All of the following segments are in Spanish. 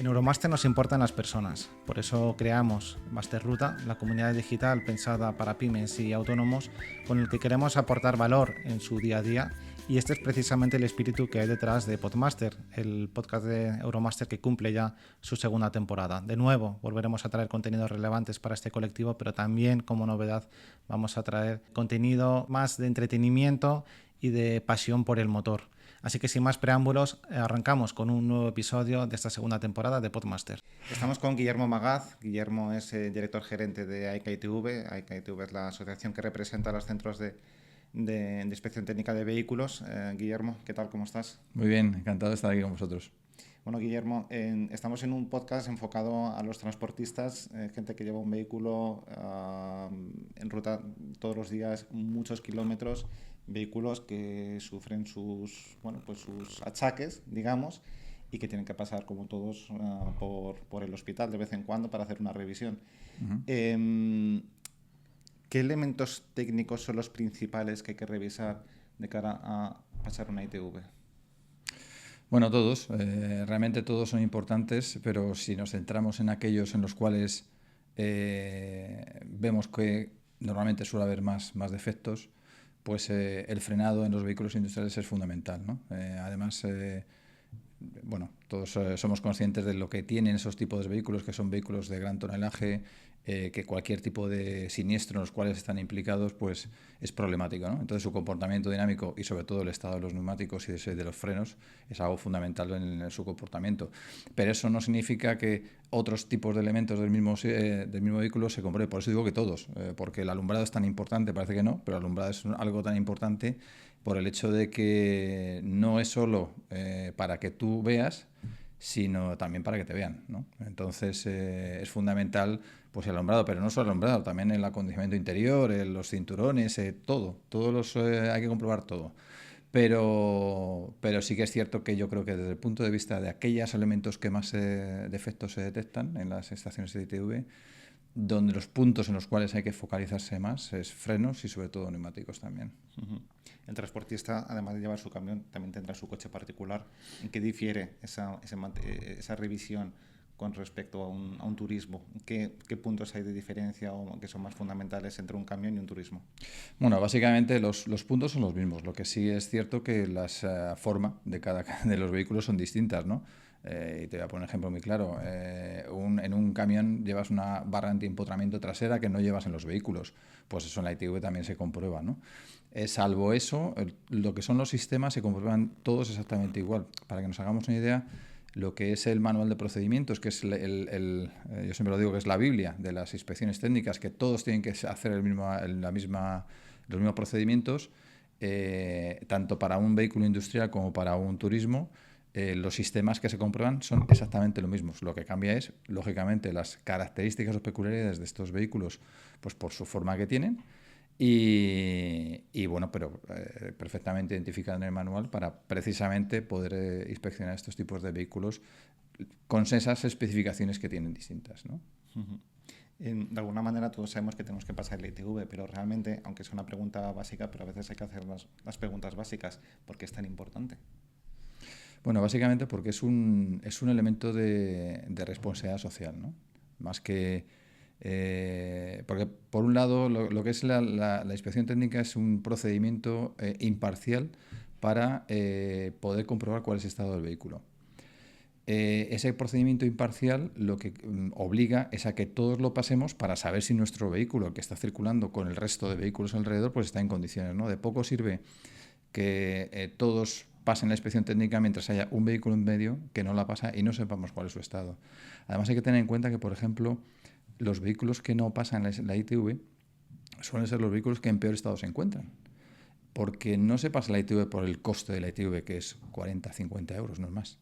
En Euromaster nos importan las personas, por eso creamos Master Ruta, la comunidad digital pensada para pymes y autónomos con el que queremos aportar valor en su día a día, y este es precisamente el espíritu que hay detrás de Podmaster, el podcast de Euromaster que cumple ya su segunda temporada. De nuevo, volveremos a traer contenidos relevantes para este colectivo, pero también como novedad vamos a traer contenido más de entretenimiento y de pasión por el motor. Así que sin más preámbulos, arrancamos con un nuevo episodio de esta segunda temporada de Podmaster. Estamos con Guillermo Magaz. Guillermo es director gerente de AICA-ITV. AICA-ITV es la asociación que representa a los centros de inspección técnica de vehículos. Guillermo, ¿qué tal? ¿Cómo estás? Muy bien, encantado de estar aquí con vosotros. Bueno, Guillermo, estamos en un podcast enfocado a los transportistas, gente que lleva un vehículo en ruta todos los días, muchos kilómetros, vehículos que sufren sus achaques, digamos, y que tienen que pasar, como todos, por el hospital de vez en cuando para hacer una revisión. Uh-huh. ¿Qué elementos técnicos son los principales que hay que revisar de cara a pasar una ITV? Bueno, todos, realmente todos son importantes, pero si nos centramos en aquellos en los cuales vemos que normalmente suele haber más defectos, pues el frenado en los vehículos industriales es fundamental, ¿no? Además, todos somos conscientes de lo que tienen esos tipos de vehículos, que son vehículos de gran tonelaje, que cualquier tipo de siniestro en los cuales están implicados pues es problemático, ¿no? Entonces su comportamiento dinámico y sobre todo el estado de los neumáticos y de los frenos es algo fundamental en su comportamiento. Pero eso no significa que otros tipos de elementos del mismo vehículo se comprueben. Por eso digo que todos, porque el alumbrado es tan importante, parece que no, pero el alumbrado es algo tan importante por el hecho de que no es solo para que tú veas, sino también para que te vean, ¿no? Entonces es fundamental pues el alumbrado, pero no solo el alumbrado, también el acondicionamiento interior, los cinturones, hay que comprobar todo. Pero sí que es cierto que yo creo que desde el punto de vista de aquellos elementos que más defectos se detectan en las estaciones de ITV, donde los puntos en los cuales hay que focalizarse más es frenos y sobre todo neumáticos también. Uh-huh. El transportista, además de llevar su camión, también tendrá su coche particular. ¿En qué difiere esa revisión con respecto a un turismo? ¿Qué puntos hay de diferencia o que son más fundamentales entre un camión y un turismo? Bueno, básicamente los puntos son los mismos. Lo que sí es cierto que la forma de cada de los vehículos son distintas, ¿no? Y te voy a poner un ejemplo muy claro. En un camión llevas una barra antiempotramiento trasera que no llevas en los vehículos. Pues eso en la ITV también se comprueba, ¿no? Salvo eso, lo que son los sistemas se comprueban todos exactamente igual. Para que nos hagamos una idea, lo que es el manual de procedimientos, que es yo siempre lo digo que es la Biblia de las inspecciones técnicas, que todos tienen que hacer los mismos procedimientos, tanto para un vehículo industrial como para un turismo. Los sistemas que se comprueban son exactamente lo mismo. Lo que cambia es, lógicamente, las características o peculiaridades de estos vehículos, pues por su forma que tienen. Pero perfectamente identificado en el manual para precisamente poder inspeccionar estos tipos de vehículos con esas especificaciones que tienen distintas, ¿no? Uh-huh. De alguna manera todos sabemos que tenemos que pasar el ITV, pero realmente, aunque es una pregunta básica, pero a veces hay que hacer las preguntas básicas. ¿Por qué es tan importante? Bueno, básicamente porque es un elemento de responsabilidad social, ¿no? Más que... porque por un lado lo que es la inspección técnica es un procedimiento imparcial para poder comprobar cuál es el estado del vehículo. Ese procedimiento imparcial lo que obliga es a que todos lo pasemos para saber si nuestro vehículo, que está circulando con el resto de vehículos alrededor, pues está en condiciones, ¿no? De poco sirve que todos pasen la inspección técnica mientras haya un vehículo en medio que no la pasa y no sepamos cuál es su estado. Además hay que tener en cuenta que, por ejemplo, los vehículos que no pasan la ITV suelen ser los vehículos que en peor estado se encuentran. Porque no se pasa la ITV por el coste de la ITV, que es 40-50 euros, no es más.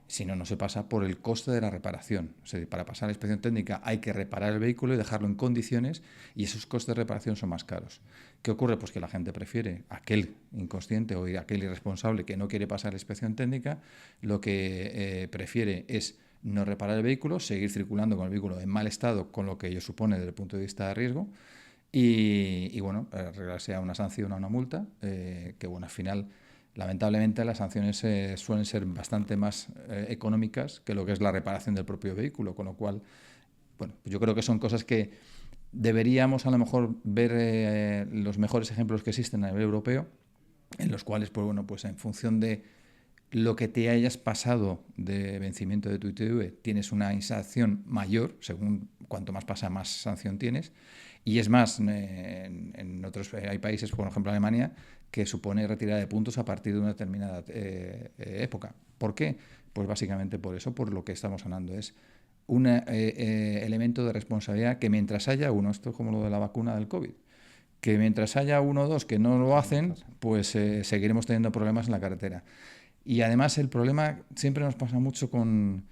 Sino no se pasa por el coste de la reparación. O sea, para pasar la inspección técnica hay que reparar el vehículo y dejarlo en condiciones, y esos costes de reparación son más caros. ¿Qué ocurre? Pues que la gente prefiere, aquel inconsciente o aquel irresponsable que no quiere pasar la inspección técnica, lo que prefiere es no reparar el vehículo, seguir circulando con el vehículo en mal estado, con lo que ello supone desde el punto de vista de riesgo, y arreglarse a una sanción, a una multa, que bueno, al final lamentablemente las sanciones suelen ser bastante más económicas que lo que es la reparación del propio vehículo, con lo cual, bueno, yo creo que son cosas que deberíamos a lo mejor ver los mejores ejemplos que existen a nivel europeo, en los cuales, pues bueno, pues en función de lo que te hayas pasado de vencimiento de tu ITV, tienes una sanción mayor, según cuanto más pasa, más sanción tienes. Y es más, en otros hay países, por ejemplo Alemania, que supone retirada de puntos a partir de una determinada época. ¿Por qué? Pues básicamente por eso, por lo que estamos hablando. Es un elemento de responsabilidad que mientras haya uno, esto es como lo de la vacuna del COVID, que mientras haya uno o dos que no lo hacen, pues seguiremos teniendo problemas en la carretera. Y además el problema siempre nos pasa mucho cuando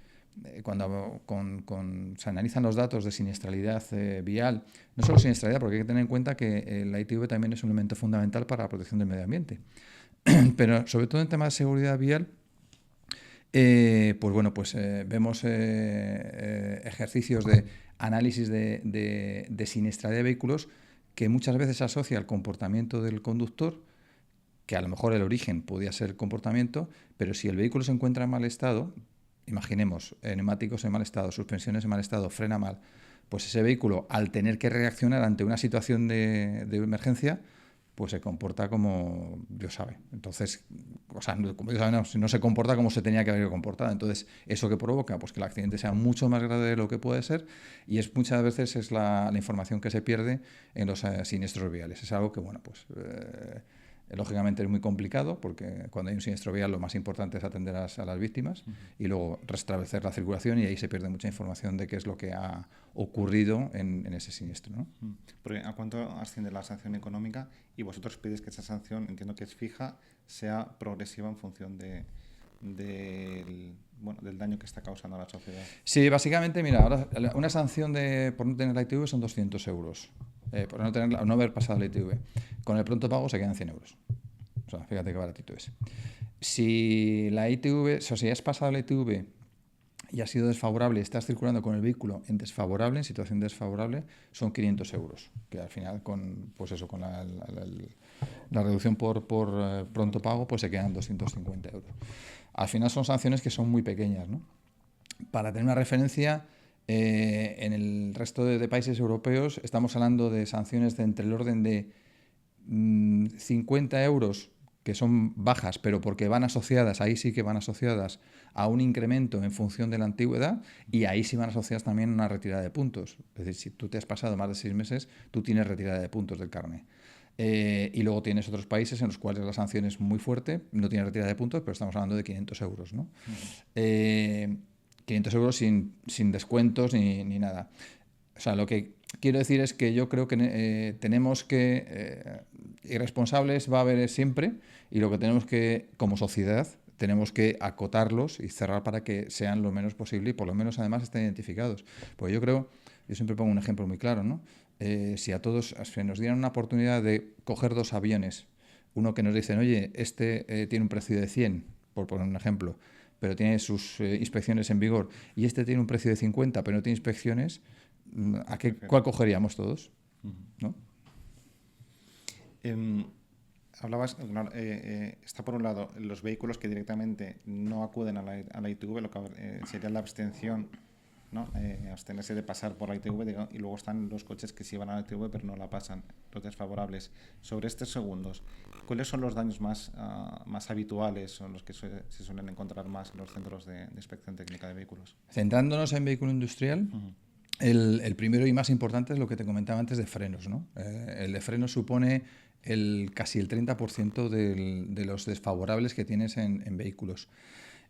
se analizan los datos de siniestralidad vial, no solo siniestralidad, porque hay que tener en cuenta que la ITV también es un elemento fundamental para la protección del medio ambiente, pero sobre todo en temas de seguridad vial, pues bueno, pues vemos ejercicios de análisis de siniestralidad de vehículos que muchas veces asocia al comportamiento del conductor, que a lo mejor el origen podía ser el comportamiento, pero si el vehículo se encuentra en mal estado, imaginemos neumáticos en mal estado, suspensiones en mal estado, frena mal, pues ese vehículo, al tener que reaccionar ante una situación de emergencia, pues se comporta como Dios sabe. Entonces, o sea, como Dios sabe, no se comporta como se tenía que haber comportado. Entonces, ¿eso que provoca? Pues que el accidente sea mucho más grave de lo que puede ser, y muchas veces es la información que se pierde en los siniestros viales. Es algo que, bueno, pues lógicamente es muy complicado, porque cuando hay un siniestro vial lo más importante es atender a las víctimas y luego restablecer la circulación, y ahí se pierde mucha información de qué es lo que ha ocurrido en ese siniestro, ¿no? Porque ¿a cuánto asciende la sanción económica? Y vosotros pedís que esa sanción, entiendo que es fija, sea progresiva en función del daño que está causando a la sociedad. Sí, básicamente, mira, ahora una sanción por no tener la ITV son 200 euros. Por no haber pasado la ITV. Con el pronto pago se quedan 100 euros. O sea, fíjate qué baratito es. Si la ITV, o sea, si has pasado la ITV y ha sido desfavorable y estás circulando con el vehículo en desfavorable, en situación desfavorable, son 500 euros. Que al final, con la reducción por pronto pago, pues se quedan 250 euros. Al final son sanciones que son muy pequeñas, ¿no? Para tener una referencia, en el resto de países europeos estamos hablando de sanciones de entre el orden de 50 euros, que son bajas, pero porque van asociadas, ahí sí que van asociadas a un incremento en función de la antigüedad, y ahí sí van asociadas también a una retirada de puntos. Es decir, si tú te has pasado más de 6 meses, tú tienes retirada de puntos del carné. Y luego tienes otros países en los cuales la sanción es muy fuerte, no tienes retirada de puntos, pero estamos hablando de 500 euros, ¿no? 500 euros sin descuentos ni nada. O sea, lo que quiero decir es que yo creo que tenemos que... irresponsables va a haber siempre, y lo que tenemos que, como sociedad, tenemos que acotarlos y cerrar para que sean lo menos posible, y por lo menos además estén identificados. Pues yo siempre pongo un ejemplo muy claro, ¿no? Si a todos se nos dieran una oportunidad de coger 2 aviones, uno que nos dicen, oye, tiene un precio de 100, por poner un ejemplo, pero tiene sus inspecciones en vigor, y este tiene un precio de 50, pero no tiene inspecciones, ¿cuál cogeríamos todos? ¿No? Hablabas, está por un lado los vehículos que directamente no acuden a la ITV, lo que sería la abstención, ¿no? Abstenerse de pasar por la ITV, y luego están los coches que sí van a la ITV pero no la pasan, los desfavorables. Sobre estos segundos, ¿cuáles son los daños más habituales o los que se suelen encontrar más en los centros de inspección técnica de vehículos? Centrándonos en vehículo industrial, el primero y más importante es lo que te comentaba antes de frenos, ¿no? El de frenos supone casi el 30% de los desfavorables que tienes en vehículos.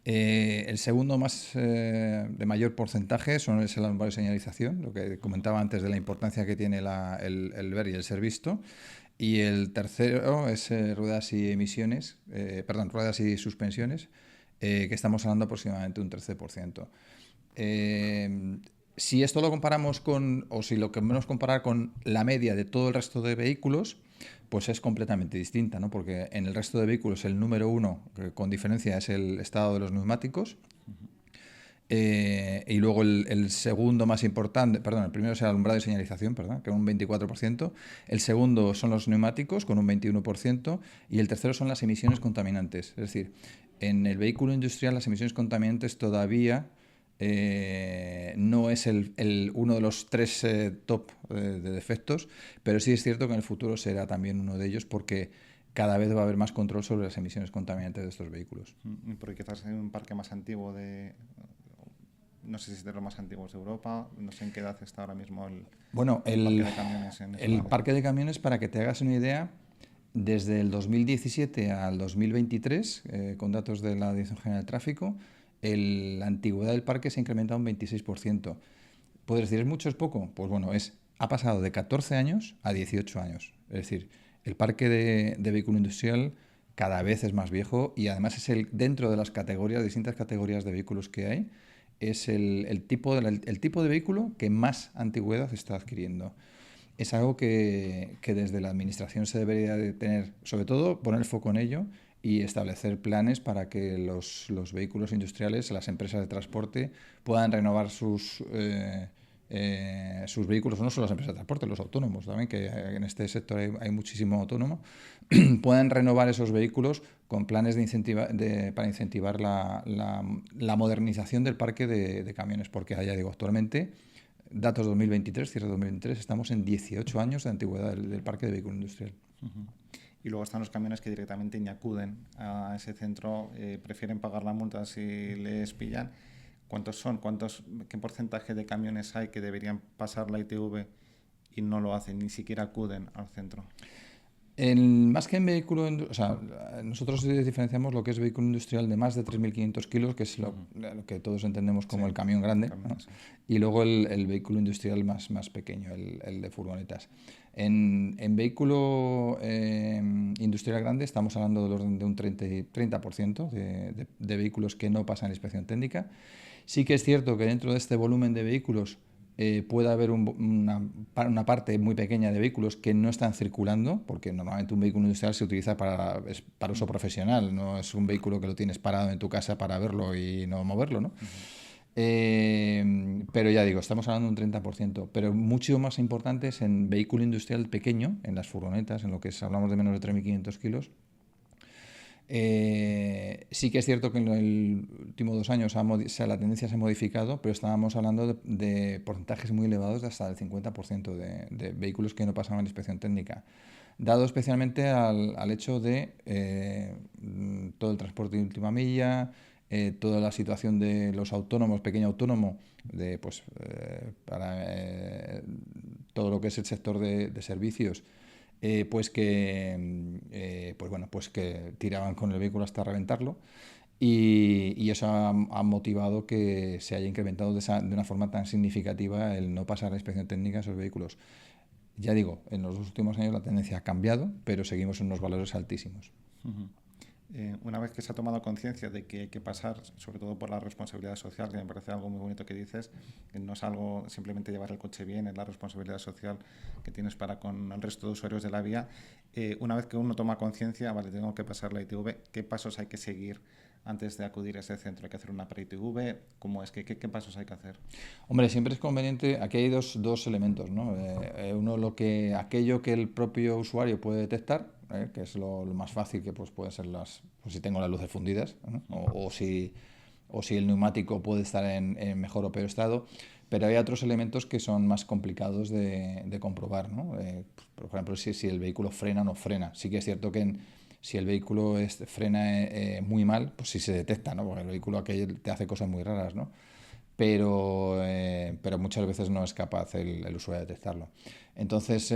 El segundo de mayor porcentaje es el amparo de señalización, lo que comentaba antes de la importancia que tiene el ver y el ser visto. Y el tercero es ruedas y ruedas y suspensiones, que estamos hablando aproximadamente un 13%. Si esto lo comparamos si lo queremos comparar con la media de todo el resto de vehículos, pues es completamente distinta, ¿no? Porque en el resto de vehículos el número 1, con diferencia, es el estado de los neumáticos. Y luego el segundo más importante, perdón, el primero es el alumbrado y señalización, perdón, que es un 24%. El segundo son los neumáticos, con un 21%. Y el tercero son las emisiones contaminantes. Es decir, en el vehículo industrial las emisiones contaminantes todavía no es uno de los tres top de defectos, pero sí es cierto que en el futuro será también uno de ellos porque cada vez va a haber más control sobre las emisiones contaminantes de estos vehículos. Porque quizás hay un parque más antiguo no sé si es de los más antiguos de Europa, no sé en qué edad está ahora mismo el parque de camiones en el España. parque de camiones, para que te hagas una idea, desde el 2017 al 2023, con datos de la Dirección General de Tráfico, la antigüedad del parque se ha incrementado un 26%. ¿Puedes decir, es mucho, es poco? Pues bueno, ha pasado de 14 años a 18 años. Es decir, el parque de vehículo industrial cada vez es más viejo y además es dentro de las distintas categorías de vehículos que hay, es el tipo de vehículo que más antigüedad está adquiriendo. Es algo que desde la administración se debería de tener, sobre todo poner el foco en ello y establecer planes para que los vehículos industriales, las empresas de transporte, puedan renovar sus vehículos, no solo las empresas de transporte, los autónomos también, que en este sector hay muchísimo autónomo, puedan renovar esos vehículos con planes para incentivar la modernización del parque de camiones, porque ya digo, actualmente, datos 2023, cierre de 2023, estamos en 18 años de antigüedad del parque de vehículo industrial. Uh-huh. Y luego están los camiones que directamente ni acuden a ese centro, prefieren pagar la multa si les pillan. ¿Cuántos son? ¿Qué porcentaje de camiones hay que deberían pasar la ITV y no lo hacen, ni siquiera acuden al centro? Más que en vehículo, o sea, nosotros diferenciamos lo que es vehículo industrial de más de 3.500 kilos, que es lo que todos entendemos como el camión grande, ¿no? Sí. Y luego el vehículo industrial más pequeño, el de furgonetas. En vehículo industrial grande estamos hablando del orden de un 30% de vehículos que no pasan inspección técnica. Sí que es cierto que dentro de este volumen de vehículos puede haber una parte muy pequeña de vehículos que no están circulando, porque normalmente un vehículo industrial se utiliza para uso profesional, no es un vehículo que lo tienes parado en tu casa para verlo y no moverlo, ¿no? Pero ya digo, estamos hablando de un 30%, pero mucho más importante es en vehículo industrial pequeño, en las furgonetas, en lo que hablamos de menos de 3.500 kilos. Sí que es cierto que en los últimos 2 años la tendencia se ha modificado, pero estábamos hablando de porcentajes muy elevados de hasta el 50% de vehículos que no pasaban la inspección técnica, dado especialmente al hecho de todo el transporte de última milla, toda la situación de los autónomos, pequeño autónomo, para todo lo que es el sector de servicios. Pues que tiraban con el vehículo hasta reventarlo y eso ha motivado que se haya incrementado de una forma tan significativa el no pasar la inspección técnica a esos vehículos. Ya digo, en los 2 últimos años la tendencia ha cambiado, pero seguimos en unos valores altísimos. Uh-huh. Una vez que se ha tomado conciencia de que hay que pasar, sobre todo por la responsabilidad social, que me parece algo muy bonito que dices, que no es algo simplemente llevar el coche bien, es la responsabilidad social que tienes para con el resto de usuarios de la vía. Una vez que uno toma conciencia, vale, tengo que pasar la ITV, ¿qué pasos hay que seguir antes de acudir a ese centro? ¿Hay que hacer una pre-ITV? ¿Cómo es? ¿Qué pasos hay que hacer? Hombre, siempre es conveniente, aquí hay dos elementos, ¿no? Uno, aquello que el propio usuario puede detectar, que es lo más fácil, que pues pueden ser si tengo las luces fundidas, ¿no? o si el neumático puede estar en mejor o peor estado, pero hay otros elementos que son más complicados de comprobar, ¿no? Por ejemplo, si el vehículo frena o no frena. Sí que es cierto que si el vehículo frena muy mal, pues sí se detecta, ¿no? Porque el vehículo aquello te hace cosas muy raras, ¿no? Pero muchas veces no es capaz el usuario de detectarlo. Entonces,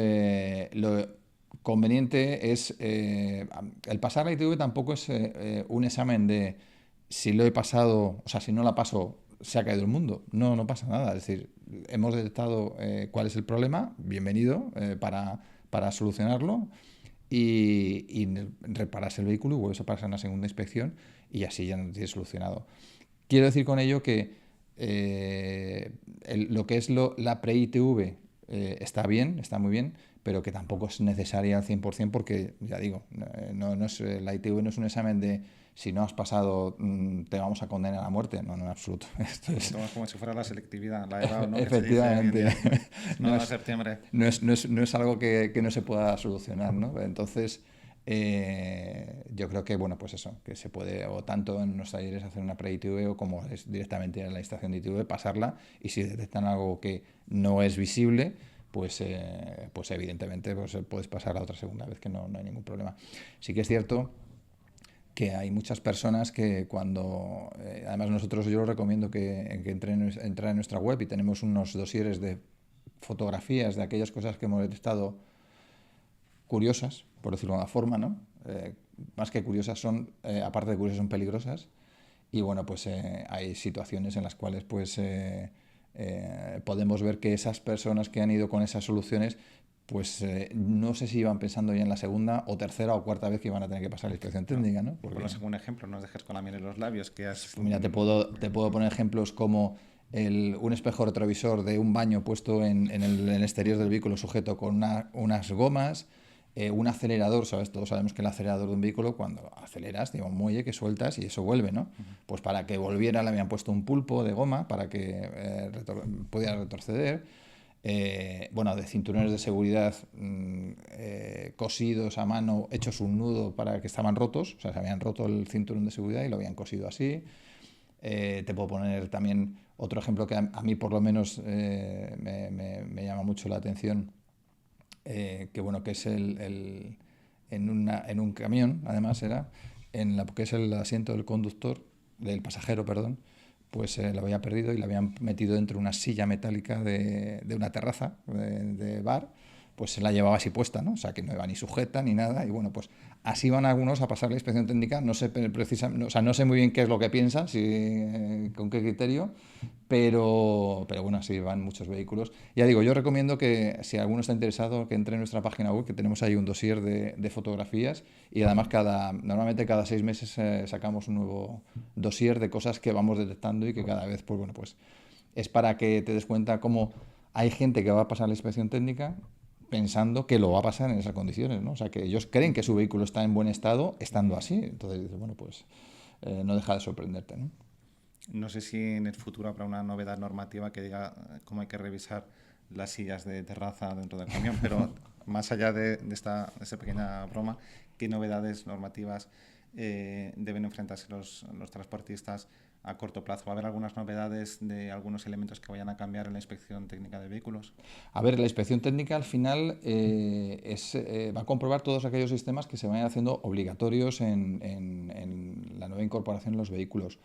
lo conveniente es el pasar la ITV tampoco es un examen de si lo he pasado, o sea, si no la paso, se ha caído el mundo. No pasa nada. Es decir, hemos detectado cuál es el problema, bienvenido, para solucionarlo y reparas el vehículo y vuelves a pasar una segunda inspección y así ya no tienes solucionado. Quiero decir con ello que lo que es la pre-ITV está bien, está muy bien, pero que tampoco es necesaria al 100% porque, ya digo, no es, la ITV no es un examen de si no has pasado te vamos a condenar a muerte. No, no, en absoluto. Esto Lo es, tomas como si fuera la selectividad, la EBAU, ¿no? Que se dice hoy en efectivamente, día. no No, a es, septiembre. no es algo que no se pueda solucionar, ¿no? Entonces, yo creo que, bueno, pues eso, que se puede, o tanto en los talleres hacer una pre-ITV o como es directamente en la estación de ITV, pasarla, y si detectan algo que no es visible, pues evidentemente pues, puedes pasar a otra segunda vez, que no hay ningún problema. Sí que es cierto que hay muchas personas que cuando, además nosotros yo lo recomiendo que entren en nuestra web y tenemos unos dosieres de fotografías de aquellas cosas que hemos detectado curiosas, por decirlo de alguna forma, ¿no? Más que curiosas son, aparte de curiosas, son peligrosas. Y bueno, pues hay situaciones en las cuales pues podemos ver que esas personas que han ido con esas soluciones, pues no sé si iban pensando ya en la segunda o tercera o cuarta vez que iban a tener que pasar la inspección No, técnica, ¿no? y Porque, ponnos algún ejemplo, no os dejes con la miel en los labios, que has... pues mira, te puedo poner ejemplos como un espejo retrovisor de un baño puesto en el exterior del vehículo sujeto con unas gomas, un acelerador, ¿sabes? Todos sabemos que el acelerador de un vehículo, cuando aceleras, tiene un muelle que sueltas y eso vuelve, ¿no? Pues para que volviera le habían puesto un pulpo de goma para que pudiera retroceder. Bueno, de cinturones de seguridad cosidos a mano, hechos un nudo para que estaban rotos, o sea, se habían roto el cinturón de seguridad y lo habían cosido así. Te puedo poner también otro ejemplo que a mí por lo menos me llama mucho la atención, que bueno, que es en un camión, además era, que es el asiento del conductor, del pasajero, perdón, pues lo había perdido y lo habían metido dentro de una silla metálica de una terraza de bar, pues se la llevaba así puesta, ¿no? O sea, que no iba ni sujeta ni nada. Y bueno, pues así van algunos a pasar la inspección técnica. No sé o sea, no sé muy bien qué es lo que piensan, con qué criterio, pero bueno, así van muchos vehículos. Ya digo, yo recomiendo que si alguno está interesado, que entre en nuestra página web, que tenemos ahí un dossier de fotografías y además normalmente cada 6 meses sacamos un nuevo dossier de cosas que vamos detectando y que cada vez, pues bueno, pues es para que te des cuenta cómo hay gente que va a pasar la inspección técnica pensando que lo va a pasar en esas condiciones, ¿no? O sea, que ellos creen que su vehículo está en buen estado estando así. Entonces dices, bueno, pues no deja de sorprenderte, ¿no? No sé si en el futuro habrá una novedad normativa que diga cómo hay que revisar las sillas de terraza dentro del camión, pero más allá de esta pequeña broma, ¿qué novedades normativas deben enfrentarse los transportistas a corto plazo? ¿Va a haber algunas novedades de algunos elementos que vayan a cambiar en la inspección técnica de vehículos? A ver, la inspección técnica al final va a comprobar todos aquellos sistemas que se vayan haciendo obligatorios en la nueva incorporación en los vehículos.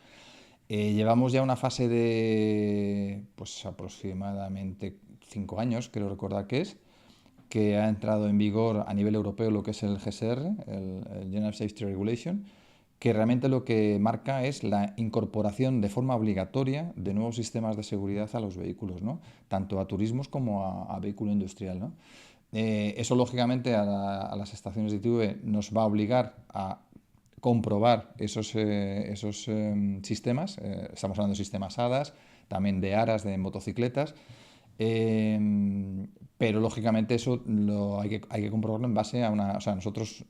Llevamos ya una fase de pues aproximadamente 5 años, creo recordar que ha entrado en vigor a nivel europeo lo que es el GSR, el General Safety Regulation, que realmente lo que marca es la incorporación de forma obligatoria de nuevos sistemas de seguridad a los vehículos, ¿no? Tanto a turismos como a vehículo industrial, ¿no? Eso, lógicamente, a las estaciones de ITV nos va a obligar a comprobar esos sistemas. Estamos hablando de sistemas ADAS, también de ARAS, de motocicletas. Pero lógicamente eso hay que comprobarlo en base a una... O sea, nosotros,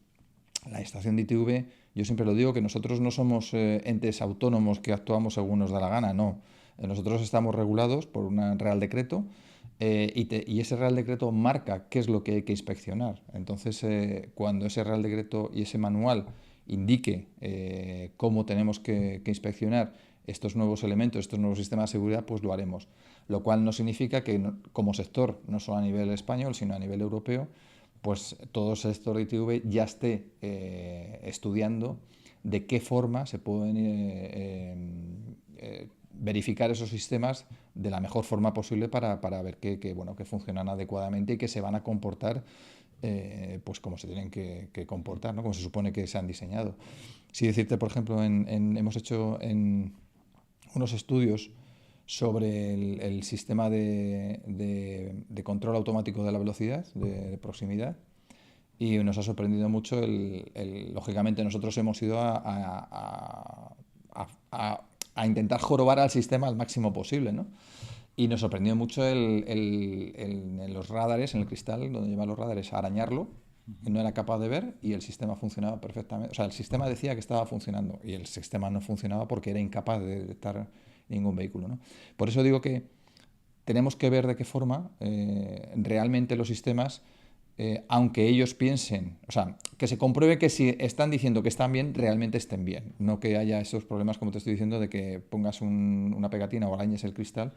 la estación de ITV, yo siempre lo digo, que nosotros no somos entes autónomos que actuamos según nos da la gana, no. Nosotros estamos regulados por un Real Decreto y ese Real Decreto marca qué es lo que hay que inspeccionar. Entonces, cuando ese Real Decreto y ese manual indique cómo tenemos que inspeccionar estos nuevos elementos, estos nuevos sistemas de seguridad, pues lo haremos. Lo cual no significa que como sector, no solo a nivel español, sino a nivel europeo, pues todo el sector de ITV ya esté estudiando de qué forma se pueden verificar esos sistemas de la mejor forma posible para ver bueno, que funcionan adecuadamente y que se van a comportar pues como se tienen que comportar, ¿no? Como se supone que se han diseñado. Si decirte, por ejemplo, hemos hecho unos estudios sobre el sistema de control automático de la velocidad, de proximidad, y nos ha sorprendido mucho lógicamente nosotros hemos ido a intentar jorobar al sistema al máximo posible, ¿no? Y nos sorprendió mucho en los radares, en el cristal donde llevan los radares, arañarlo, no era capaz de ver y el sistema funcionaba perfectamente. O sea, el sistema decía que estaba funcionando y el sistema no funcionaba porque era incapaz de detectar ningún vehículo, ¿no? Por eso digo que tenemos que ver de qué forma realmente los sistemas, aunque ellos piensen, o sea, que se compruebe que si están diciendo que están bien, realmente estén bien. No que haya esos problemas, como te estoy diciendo, de que pongas una pegatina o arañes el cristal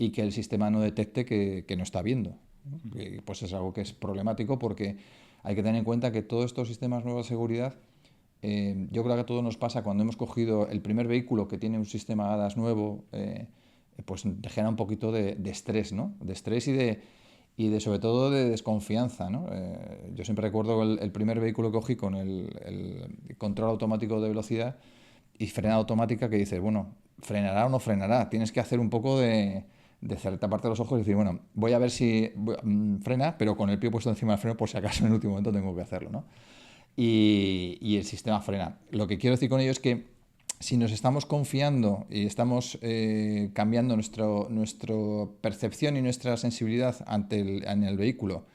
y que el sistema no detecte que no está viendo, ¿no? Pues es algo que es problemático porque hay que tener en cuenta que todos estos sistemas nuevos de seguridad, yo creo que a todos nos pasa cuando hemos cogido el primer vehículo que tiene un sistema ADAS nuevo, pues genera un poquito de estrés, ¿no? De estrés y sobre todo de desconfianza, ¿no? Yo siempre recuerdo el primer vehículo que cogí con el control automático de velocidad y frenada automática, que dices, bueno, ¿frenará o no frenará? Tienes que hacer un poco de taparte los ojos y decir, bueno, voy a ver si frena, pero con el pie puesto encima del freno por si acaso en el último momento tengo que hacerlo, ¿no? Y el sistema frena. Lo que quiero decir con ello es que si nos estamos confiando y estamos cambiando nuestra percepción y nuestra sensibilidad en el vehículo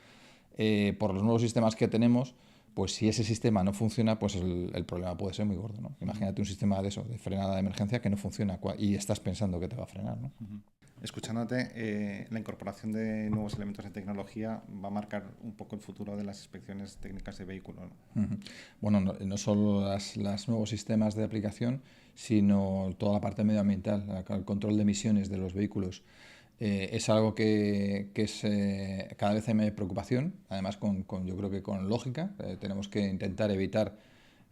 por los nuevos sistemas que tenemos, pues si ese sistema no funciona, pues el problema puede ser muy gordo, ¿no? Imagínate un sistema de eso, de frenada de emergencia que no funciona y estás pensando que te va a frenar, ¿no? Escuchándote, la incorporación de nuevos elementos de tecnología va a marcar un poco el futuro de las inspecciones técnicas de vehículos, ¿no? Bueno, no solo los nuevos sistemas de aplicación, sino toda la parte medioambiental, el control de emisiones de los vehículos. Es algo que es cada vez hay más preocupación, además yo creo que con lógica. Tenemos que intentar evitar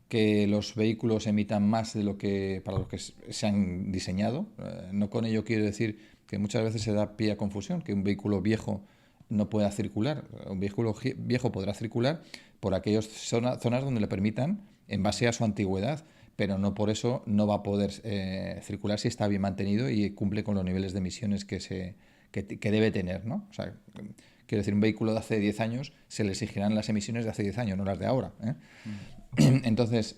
que los vehículos emitan más de lo que para lo que se han diseñado. No con ello quiero decir que muchas veces se da pie a confusión, que un vehículo viejo no pueda circular. Un vehículo viejo podrá circular por aquellas zonas donde le permitan, en base a su antigüedad, pero no por eso no va a poder circular si está bien mantenido y cumple con los niveles de emisiones que debe tener, ¿no? O sea, quiero decir, un vehículo de hace 10 años se le exigirán las emisiones de hace 10 años, no las de ahora, ¿eh? Entonces,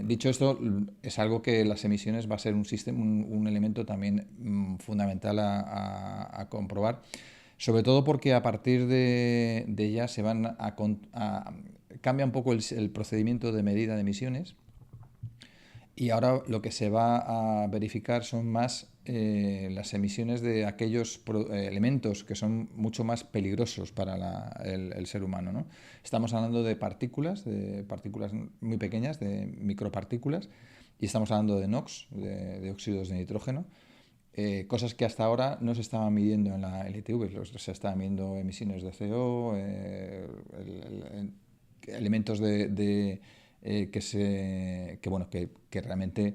dicho esto, es algo que las emisiones va a ser un elemento también fundamental a comprobar, sobre todo porque a partir de ella se van cambia un poco el procedimiento de medida de emisiones y ahora lo que se va a verificar son más las emisiones de aquellos elementos que son mucho más peligrosos para el ser humano, ¿no? Estamos hablando de partículas muy pequeñas, de micropartículas, y estamos hablando de NOx, de óxidos de nitrógeno, cosas que hasta ahora no se estaban midiendo en la LTV, se estaban midiendo emisiones de CO, elementos que realmente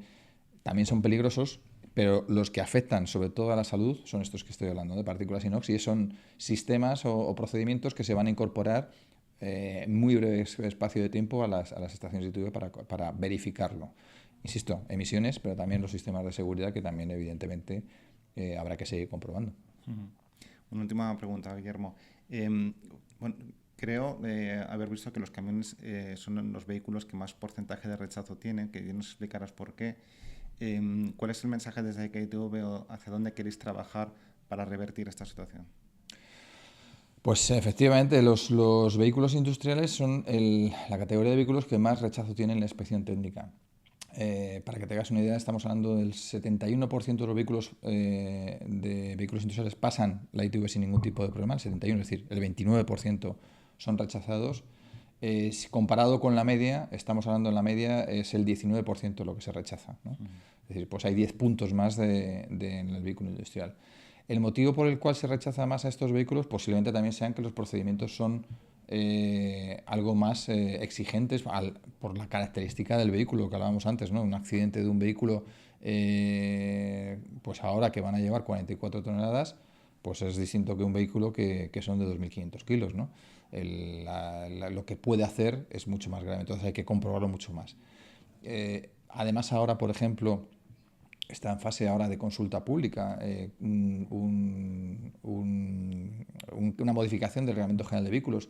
también son peligrosos, pero los que afectan sobre todo a la salud son estos que estoy hablando, de partículas inox, y son sistemas o procedimientos que se van a incorporar en muy breve espacio de tiempo a las estaciones de ITV para verificarlo. Insisto, emisiones, pero también los sistemas de seguridad que también evidentemente habrá que seguir comprobando. Una última pregunta, Guillermo. Bueno, creo haber visto que los camiones son los vehículos que más porcentaje de rechazo tienen, que ya nos explicarás por qué. ¿Cuál es el mensaje desde ITV o hacia dónde queréis trabajar para revertir esta situación? Pues efectivamente, los vehículos industriales son la categoría de vehículos que más rechazo tienen en la inspección técnica. Para que te hagas una idea, estamos hablando del 71% de los vehículos industriales pasan la ITV sin ningún tipo de problema, el 71%, es decir, el 29% son rechazados. Comparado con la media, estamos hablando en la media es el 19% lo que se rechaza, ¿no? Es decir, pues hay 10 puntos más en el vehículo industrial. El motivo por el cual se rechaza más a estos vehículos posiblemente también sean que los procedimientos son algo más exigentes por la característica del vehículo que hablábamos antes, ¿no? Un accidente de un vehículo, pues ahora que van a llevar 44 toneladas, pues es distinto que un vehículo que son de 2.500 kilos, ¿no? Lo que puede hacer es mucho más grave, entonces hay que comprobarlo mucho más. Además ahora, por ejemplo, está en fase ahora de consulta pública una modificación del Reglamento General de Vehículos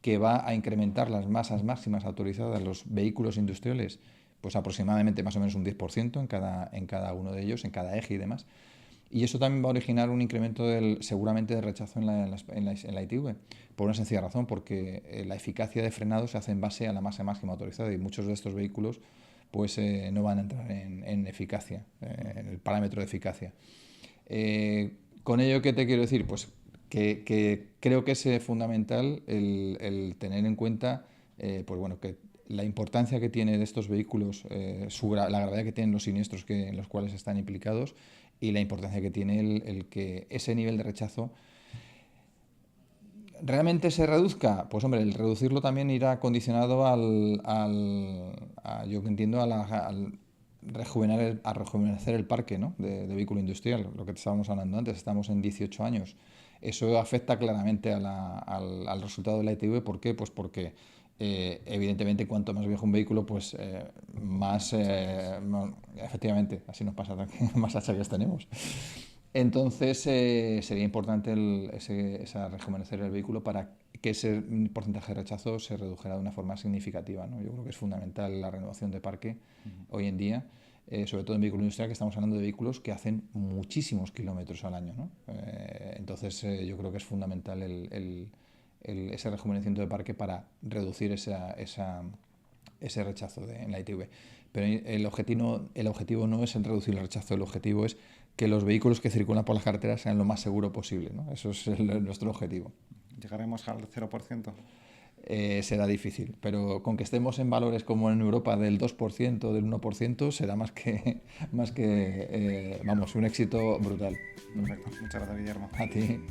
que va a incrementar las masas máximas autorizadas de los vehículos industriales, pues aproximadamente más o menos un 10% en cada uno de ellos, en cada eje y demás. Y eso también va a originar un incremento seguramente de rechazo en la ITV, por una sencilla razón, porque la eficacia de frenado se hace en base a la masa máxima autorizada y muchos de estos vehículos pues no van a entrar en eficacia, en el parámetro de eficacia. Con ello, ¿qué te quiero decir? Pues que creo que es fundamental el tener en cuenta pues bueno, que la importancia que tiene de estos vehículos, la gravedad que tienen los siniestros en los cuales están implicados y la importancia que tiene el que ese nivel de rechazo realmente se reduzca. Pues hombre, el reducirlo también irá condicionado yo que entiendo, al rejuvenecer el parque, ¿no? de vehículo industrial, lo que estábamos hablando antes, estamos en 18 años. Eso afecta claramente al resultado de la ITV. ¿Por qué? Pues porque evidentemente cuanto más viejo un vehículo, pues más, efectivamente, así nos pasa, más achaques tenemos. Entonces sería importante rejuvenecer el vehículo para que ese porcentaje de rechazo se redujera de una forma significativa, ¿no? Yo creo que es fundamental la renovación de parque hoy en día, sobre todo en vehículos industriales, que estamos hablando de vehículos que hacen muchísimos kilómetros al año, ¿no? Entonces yo creo que es fundamental ese rejuvenecimiento de parque para reducir ese rechazo en la ITV. Pero el objetivo no es el reducir el rechazo, el objetivo es que los vehículos que circulan por las carreteras sean lo más seguro posible, ¿no? Eso es nuestro objetivo. ¿Llegaremos al 0%? Será difícil, pero con que estemos en valores como en Europa del 2%, del 1%, será más que vamos, un éxito brutal. Perfecto. Muchas gracias, Guillermo. A ti.